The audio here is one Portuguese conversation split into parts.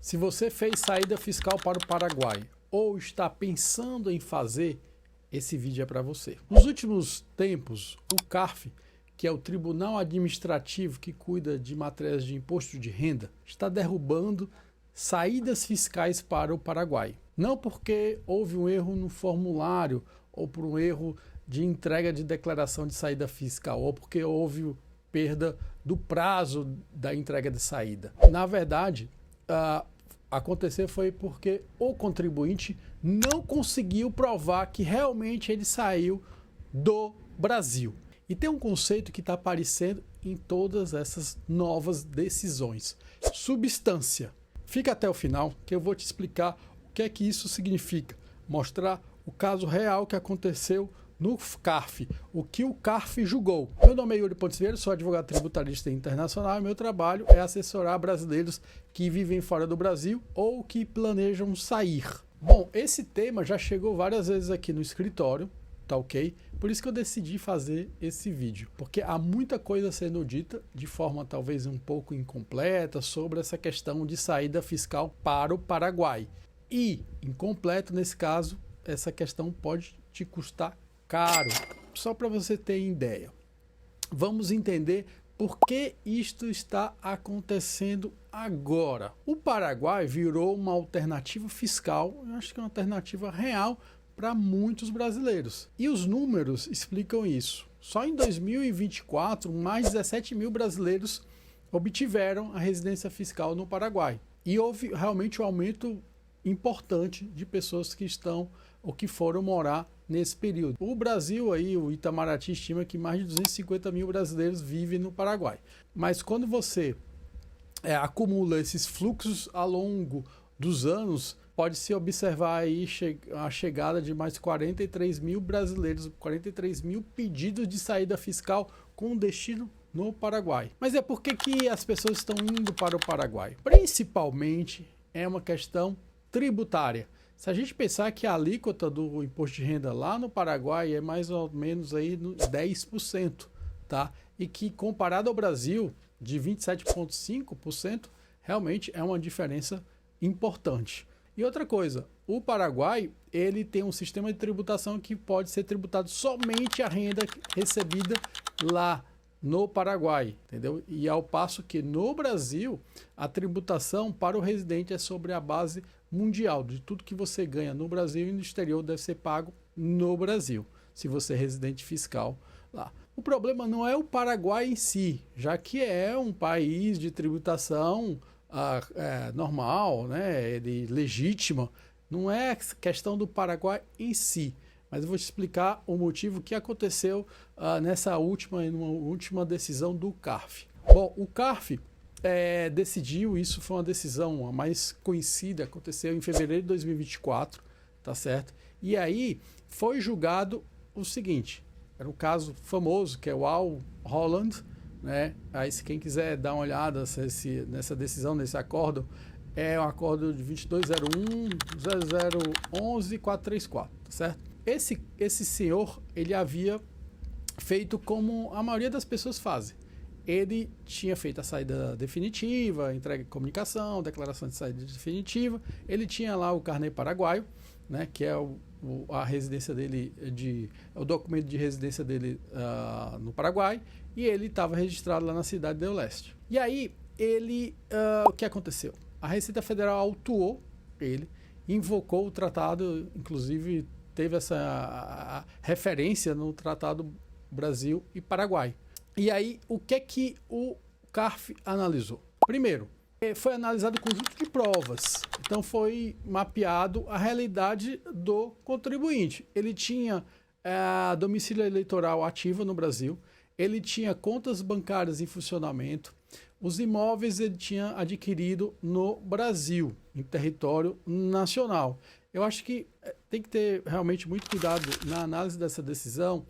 Se você fez saída fiscal para o Paraguai ou está pensando em fazer, esse vídeo é para você. Nos últimos tempos, o CARF, que é o Tribunal Administrativo que cuida de matérias de imposto de renda, está derrubando saídas fiscais para o Paraguai. Não porque houve um erro no formulário ou por um erro de entrega de declaração de saída fiscal ou porque houve perda do prazo da entrega de saída. Na verdade, aconteceu foi porque o contribuinte não conseguiu provar que realmente ele saiu do Brasil. E tem um conceito que está aparecendo em todas essas novas decisões. Substância. Fica até o final que eu vou te explicar o que é que isso significa. Mostrar o caso real que aconteceu no CARF, o que o CARF julgou. Meu nome é Yuri Pontes Vieira, sou advogado tributarista internacional e meu trabalho é assessorar brasileiros que vivem fora do Brasil ou que planejam sair. Bom, esse tema já chegou várias vezes aqui no escritório, tá ok? Por isso que eu decidi fazer esse vídeo, porque há muita coisa sendo dita de forma talvez um pouco incompleta sobre essa questão de saída fiscal para o Paraguai. E, incompleto nesse caso, essa questão pode te custar caro. Só para você ter ideia. Vamos entender por que isto está acontecendo agora. O Paraguai virou uma alternativa fiscal, eu acho que é uma alternativa real para muitos brasileiros. E os números explicam isso. Só em 2024, mais de 17 mil brasileiros obtiveram a residência fiscal no Paraguai. E houve realmente um aumento importante de pessoas que estão ou que foram morar nesse período. O Brasil, aí, o Itamaraty estima que mais de 250 mil brasileiros vivem no Paraguai. Mas quando você acumula esses fluxos ao longo dos anos, pode-se observar aí a chegada de mais 43 mil brasileiros, 43 mil pedidos de saída fiscal com destino no Paraguai. Mas por que as pessoas estão indo para o Paraguai? Principalmente é uma questão tributária. Se a gente pensar que a alíquota do imposto de renda lá no Paraguai é mais ou menos aí 10%, tá? E que comparado ao Brasil, de 27,5%, realmente é uma diferença importante. E outra coisa, o Paraguai, ele tem um sistema de tributação que pode ser tributado somente a renda recebida lá no Paraguai, entendeu? E ao passo que no Brasil, a tributação para o residente é sobre a base mundial, de tudo que você ganha no Brasil e no exterior deve ser pago no Brasil, se você é residente fiscal lá. O problema não é o Paraguai em si, já que é um país de tributação normal, né, legítima, não é questão do Paraguai em si. Mas eu vou te explicar o motivo que aconteceu numa última decisão do CARF. Bom, o CARF decidiu, isso foi uma decisão a mais conhecida, aconteceu em fevereiro de 2024, tá certo? E aí foi julgado o seguinte, era um caso famoso que é o Al Holland, né? Aí se quem quiser dar uma olhada nessa decisão, nesse acordo, é o acordo de 2201-0011-434, tá certo? Esse senhor, ele havia feito como a maioria das pessoas fazem. Ele tinha feito a saída definitiva, entrega de comunicação, declaração de saída definitiva. Ele tinha lá o carnê paraguaio, né, que é a residência dele, o documento de residência dele no Paraguai, e ele estava registrado lá na cidade do Leste. E aí, o que aconteceu? A Receita Federal autuou ele, invocou o tratado, inclusive teve essa referência no Tratado Brasil e Paraguai. E aí, o que o CARF analisou? Primeiro, foi analisado o conjunto de provas. Então, foi mapeado a realidade do contribuinte. Ele tinha domicílio eleitoral ativo no Brasil, ele tinha contas bancárias em funcionamento, os imóveis ele tinha adquirido no Brasil, em território nacional. Eu acho que tem que ter realmente muito cuidado na análise dessa decisão,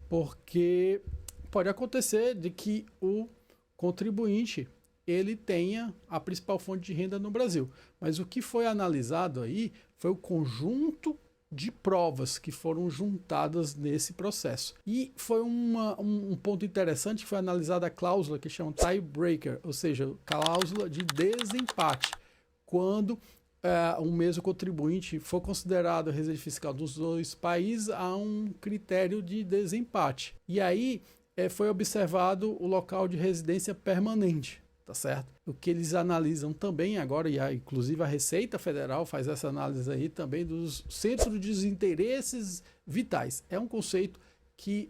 porque pode acontecer de que o contribuinte ele tenha a principal fonte de renda no Brasil. Mas o que foi analisado aí foi o conjunto de provas que foram juntadas nesse processo. E foi um ponto interessante que foi analisada a cláusula que chama tiebreaker, ou seja, cláusula de desempate. quando o mesmo contribuinte for considerado residente fiscal dos dois países, há um critério de desempate. E aí foi observado o local de residência permanente, tá certo? O que eles analisam também agora, inclusive a Receita Federal faz essa análise aí também dos centros de interesses vitais. É um conceito que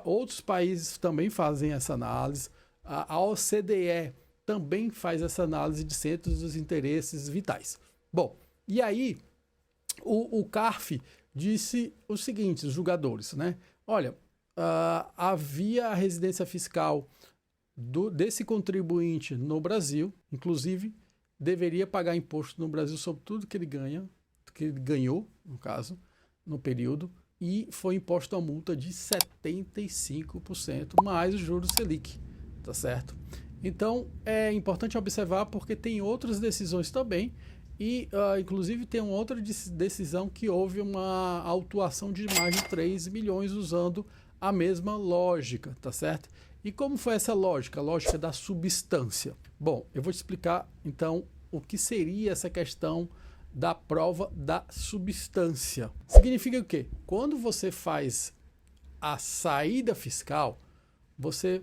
outros países também fazem essa análise. A OCDE também faz essa análise de centros dos interesses vitais. Bom, e aí o CARF disse o seguinte, os julgadores, né? Olha, havia a residência fiscal desse contribuinte no Brasil, inclusive deveria pagar imposto no Brasil sobre tudo que ele ganhou, no caso, no período, e foi imposto a multa de 75% mais o juros Selic, tá certo? Então, é importante observar porque tem outras decisões também e, inclusive, tem uma outra decisão que houve uma autuação de mais de 3 milhões usando a mesma lógica, tá certo? E como foi essa lógica? A lógica da substância. Bom, eu vou te explicar, então, o que seria essa questão da prova da substância. Significa o quê? Quando você faz a saída fiscal, você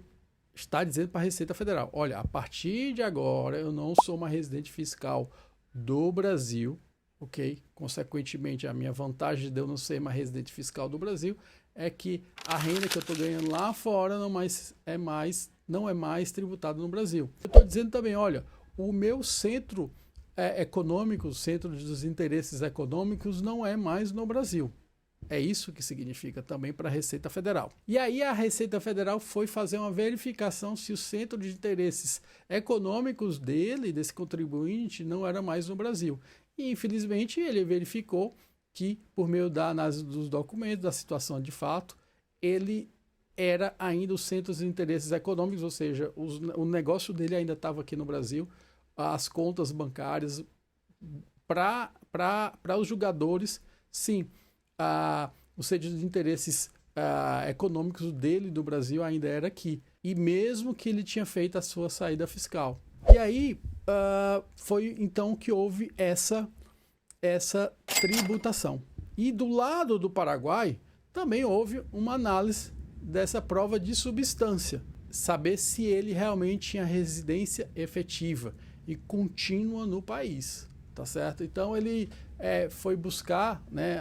está dizendo para a Receita Federal, olha, a partir de agora eu não sou uma residente fiscal do Brasil, ok? Consequentemente, a minha vantagem de eu não ser uma residente fiscal do Brasil é que a renda que eu estou ganhando lá fora não é mais tributada no Brasil. Eu estou dizendo também, olha, o meu centro econômico, o centro dos interesses econômicos não é mais no Brasil. É isso que significa também para a Receita Federal. E aí a Receita Federal foi fazer uma verificação se o centro de interesses econômicos desse contribuinte, não era mais no Brasil. E infelizmente ele verificou que, por meio da análise dos documentos, da situação de fato, ele era ainda o centro de interesses econômicos, ou seja, o negócio dele ainda estava aqui no Brasil, as contas bancárias, para os julgadores, sim, o centro de interesses econômicos dele do Brasil ainda era aqui, e mesmo que ele tinha feito a sua saída fiscal. E aí foi então que houve essa tributação. E do lado do Paraguai também houve uma análise dessa prova de substância, saber se ele realmente tinha residência efetiva e contínua no país, tá certo? Então ele foi buscar, né,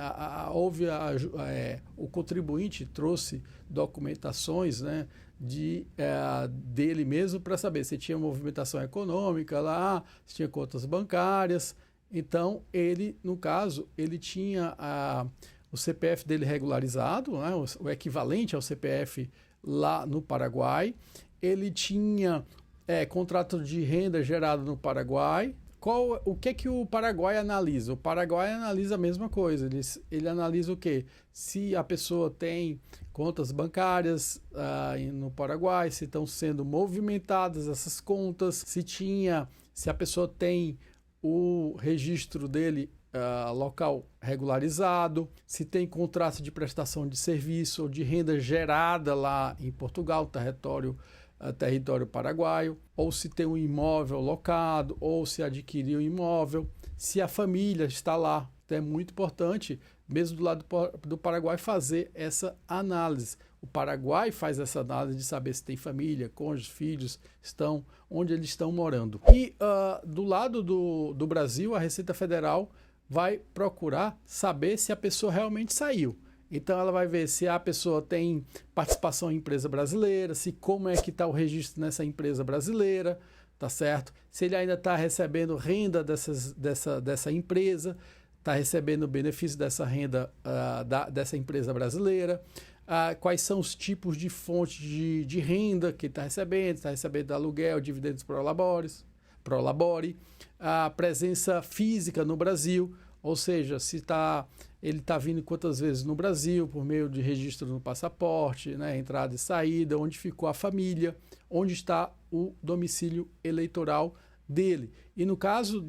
o contribuinte trouxe documentações, né, dele mesmo para saber se tinha movimentação econômica lá, se tinha contas bancárias. Então ele, no caso, ele tinha o CPF dele regularizado, né, o equivalente ao CPF lá no Paraguai. Ele tinha contrato de renda gerado no Paraguai. O que o Paraguai analisa? O Paraguai analisa a mesma coisa. Ele analisa o quê? Se a pessoa tem contas bancárias no Paraguai, se estão sendo movimentadas essas contas, se a pessoa tem o registro dele local regularizado, se tem contrato de prestação de serviço ou de renda gerada lá em Portugal, território paraguaio, ou se tem um imóvel locado, ou se adquiriu um imóvel, se a família está lá. Então é muito importante, mesmo do lado do Paraguai, fazer essa análise. O Paraguai faz essa análise de saber se tem família, cônjuges, filhos, onde eles estão morando. E do lado do Brasil, a Receita Federal vai procurar saber se a pessoa realmente saiu. Então ela vai ver se a pessoa tem participação em empresa brasileira, como é que está o registro nessa empresa brasileira, tá certo? Se ele ainda está recebendo renda dessa empresa, está recebendo benefício dessa renda dessa empresa brasileira, quais são os tipos de fontes de renda que está recebendo aluguel, dividendos pro labore, a presença física no Brasil, ou seja, se ele está vindo quantas vezes no Brasil, por meio de registro no passaporte, né, entrada e saída, onde ficou a família, onde está o domicílio eleitoral dele. E no caso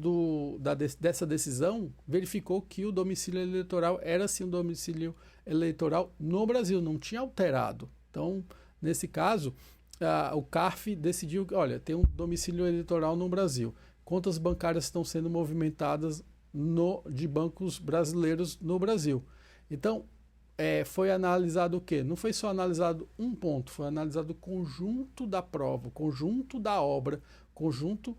dessa decisão, verificou que o domicílio eleitoral era sim um domicílio eleitoral no Brasil, não tinha alterado. Então, nesse caso, o CARF decidiu que, olha, tem um domicílio eleitoral no Brasil. contas bancárias estão sendo movimentadas de bancos brasileiros no Brasil. Então, foi analisado o quê? Não foi só analisado um ponto, foi analisado o conjunto da prova, o conjunto da obra, conjunto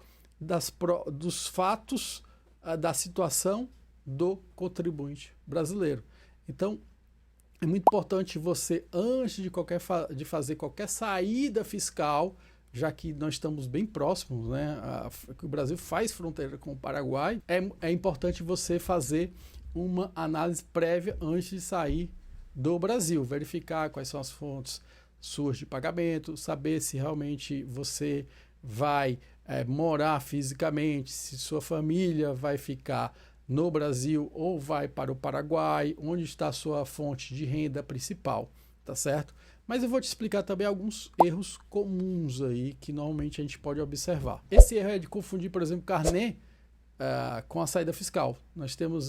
dos fatos da situação do contribuinte brasileiro. Então, é muito importante você, antes de fazer qualquer saída fiscal, já que nós estamos bem próximos, né? O Brasil faz fronteira com o Paraguai, é importante você fazer uma análise prévia antes de sair do Brasil, verificar quais são as fontes suas de pagamento, saber se realmente você vai morar fisicamente, se sua família vai ficar no Brasil ou vai para o Paraguai, onde está a sua fonte de renda principal, tá certo? Mas eu vou te explicar também alguns erros comuns aí que normalmente a gente pode observar. Esse erro é de confundir, por exemplo, carnê com a saída fiscal.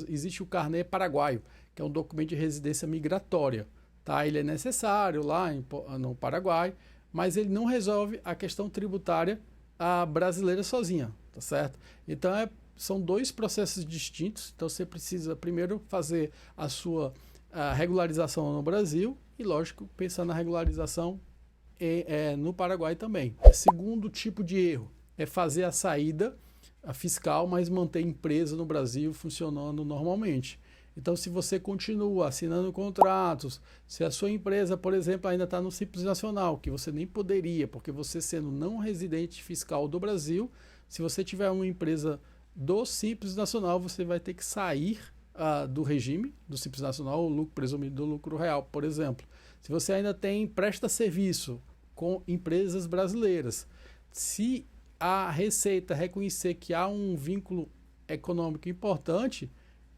Existe o carnê paraguaio, que é um documento de residência migratória, tá? Ele é necessário lá no Paraguai, mas ele não resolve a questão tributária brasileira sozinha, tá certo? Então são dois processos distintos, então você precisa primeiro fazer a sua regularização no Brasil e, lógico, pensar na regularização no Paraguai também. O segundo tipo de erro é fazer a saída fiscal, mas manter a empresa no Brasil funcionando normalmente. Então, se você continua assinando contratos, se a sua empresa, por exemplo, ainda está no Simples Nacional, que você nem poderia, porque você sendo não residente fiscal do Brasil, se você tiver uma empresa do Simples Nacional, você vai ter que sair do regime do Simples Nacional, o lucro presumido do lucro real, por exemplo. Se você ainda presta serviço com empresas brasileiras, se a Receita reconhecer que há um vínculo econômico importante,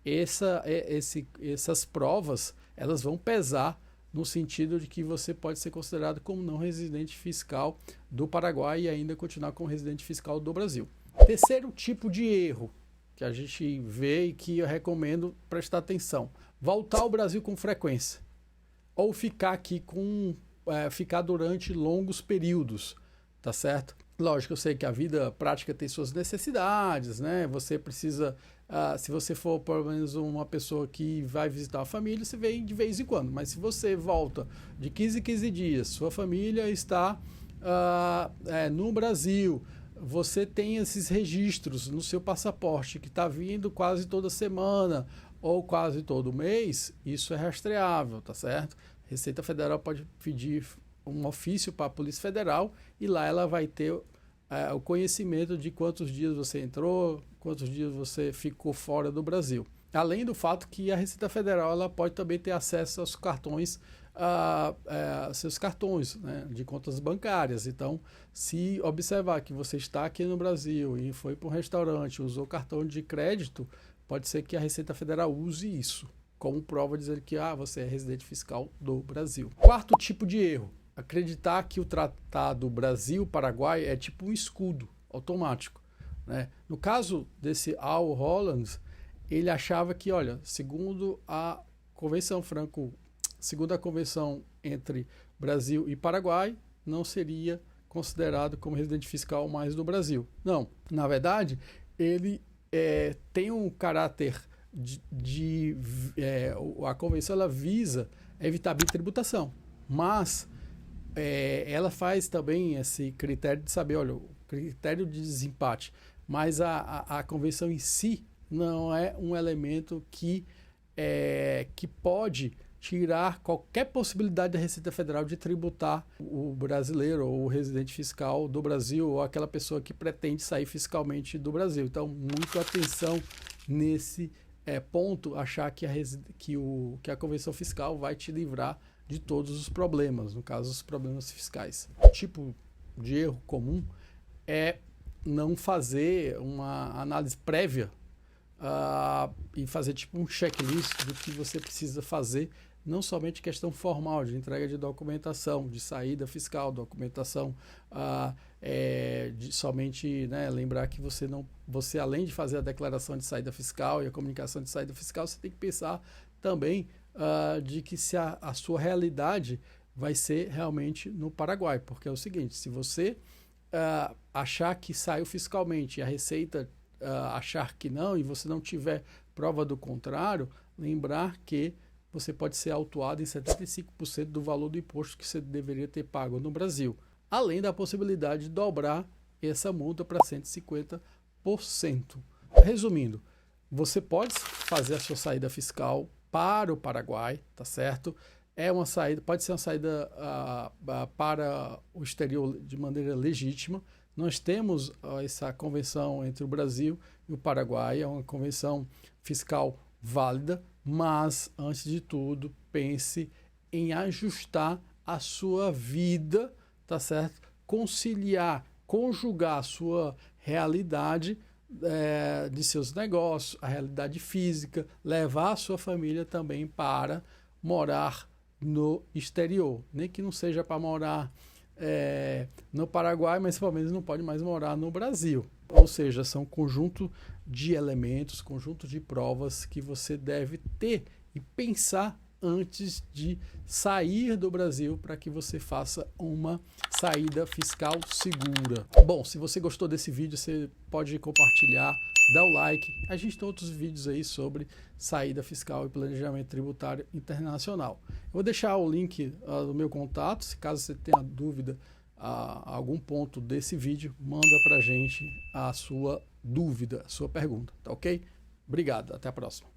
essas provas elas vão pesar no sentido de que você pode ser considerado como não residente fiscal do Paraguai e ainda continuar como residente fiscal do Brasil. Terceiro tipo de erro que a gente vê e que eu recomendo prestar atenção: voltar ao Brasil com frequência ou ficar aqui ficar durante longos períodos, tá certo? Lógico, eu sei que a vida prática tem suas necessidades, né? Você precisa, se você for pelo menos uma pessoa que vai visitar a família, você vem de vez em quando. Mas se você volta de 15 em 15 dias, sua família está no Brasil, você tem esses registros no seu passaporte que está vindo quase toda semana ou quase todo mês, isso é rastreável, tá certo? A Receita Federal pode pedir um ofício para a Polícia Federal e lá ela vai ter o conhecimento de quantos dias você entrou, quantos dias você ficou fora do Brasil. Além do fato que a Receita Federal ela pode também ter acesso aos cartões, seus cartões, né, de contas bancárias. Então, se observar que você está aqui no Brasil e foi para um restaurante, usou cartão de crédito, pode ser que a Receita Federal use isso como prova, dizendo que você é residente fiscal do Brasil. Quarto tipo de erro: acreditar que o Tratado Brasil-Paraguai é tipo um escudo automático, né? No caso desse Al Holland, ele achava que, olha, segundo a Convenção entre Brasil e Paraguai, não seria considerado como residente fiscal mais do Brasil. Não, na verdade, ele tem um caráter a Convenção ela visa evitar bitributação, mas ela faz também esse critério de saber, olha, o critério de desempate, mas a Convenção em si não é um elemento que pode tirar qualquer possibilidade da Receita Federal de tributar o brasileiro ou o residente fiscal do Brasil ou aquela pessoa que pretende sair fiscalmente do Brasil. Então, muita atenção nesse ponto, achar que a Convenção Fiscal vai te livrar de todos os problemas, no caso, os problemas fiscais. O tipo de erro comum é não fazer uma análise prévia e fazer tipo um checklist do que você precisa fazer, não somente questão formal de entrega de documentação, de saída fiscal, documentação, de somente, né, lembrar que você além de fazer a declaração de saída fiscal e a comunicação de saída fiscal, você tem que pensar também de que se a sua realidade vai ser realmente no Paraguai, porque é o seguinte: se você achar que saiu fiscalmente e a Receita achar que não, e você não tiver prova do contrário, lembrar que você pode ser autuado em 75% do valor do imposto que você deveria ter pago no Brasil, além da possibilidade de dobrar essa multa para 150%. Resumindo, você pode fazer a sua saída fiscal para o Paraguai, tá certo? É uma saída, pode ser uma saída para o exterior de maneira legítima. Nós temos essa convenção entre o Brasil e o Paraguai, é uma convenção fiscal válida, mas, antes de tudo, pense em ajustar a sua vida, tá certo? Conciliar, conjugar a sua realidade de seus negócios, a realidade física, levar a sua família também para morar no exterior, nem que não seja para morar no Paraguai, mas pelo menos não pode mais morar no Brasil. Ou seja, são conjunto de elementos, conjunto de provas que você deve ter e pensar antes de sair do Brasil para que você faça uma saída fiscal segura. Bom, se você gostou desse vídeo, você pode compartilhar, dá o like. A gente tem outros vídeos aí sobre saída fiscal e planejamento tributário internacional. Eu vou deixar o link do meu contato, se caso você tenha dúvida a algum ponto desse vídeo, manda para a gente a sua dúvida, a sua pergunta, tá ok? Obrigado, até a próxima.